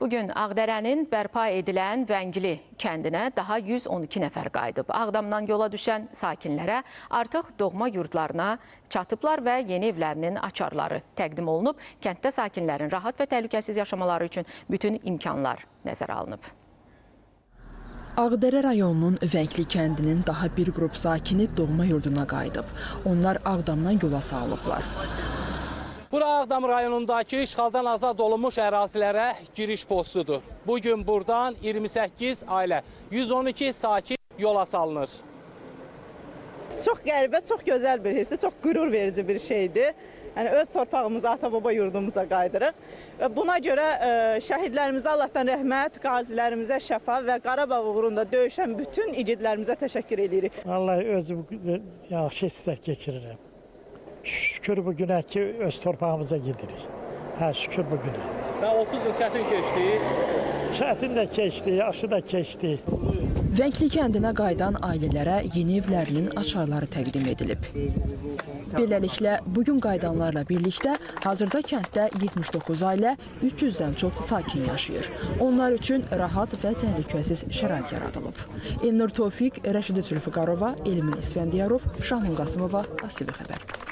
Bugün Ağdərənin bərpa edilən Vəngli kəndinə daha 112 nəfər qayıdıb. Ağdamdan yola düşən sakinlərə artıq doğma yurdlarına çatıblar və yeni evlərinin açarları təqdim olunub. Kənddə sakinlərin rahat və təhlükəsiz yaşamaları üçün bütün imkanlar nəzərə alınıb. Ağdərə rayonunun Vəngli kəndinin daha bir qrup sakini doğma yurduna qayıdıb. Onlar Ağdamdan yola salınıblar. Bura Ağdam rayonundakı işğaldan azad olunmuş ərazilərə giriş postudur. Bugün buradan 28 ailə, 112 sakin yola salınır. Çox qəribə, çox gözəl bir hissi, çox qürur verici bir şeydir. Yəni, öz torpağımıza, ata-baba yurdumuza qayıdırıq. Buna görə şəhidlərimizə Allahdan rəhmət, qazilərimizə şəfa və Qarabağ uğrunda döyüşən bütün igidlərimizə təşəkkür edirik. Vallahi özüm yaxşı hisslər keçirirəm. Şükür bu günə ki, öz torpağımıza gedirik. Şükür bu günə. Və 30 il çətin keçdi. Çətin də keçdi, yaxşı da keçdi. Vəngli kəndinə qayıdan ailələrə yeni evlərinin açarları təqdim edilib. Beləliklə, bugün qayıdanlarla birlikdə hazırda kənddə 79 ailə 300-dən çox sakin yaşayır. Onlar üçün rahat və təhlükəsiz şərait yaradılıb. Elnur Tofiq, Rəşidi Zülfüqarova, Elmin İsfəndiyarov, Şahnun Qasımova, ATV Xəbər.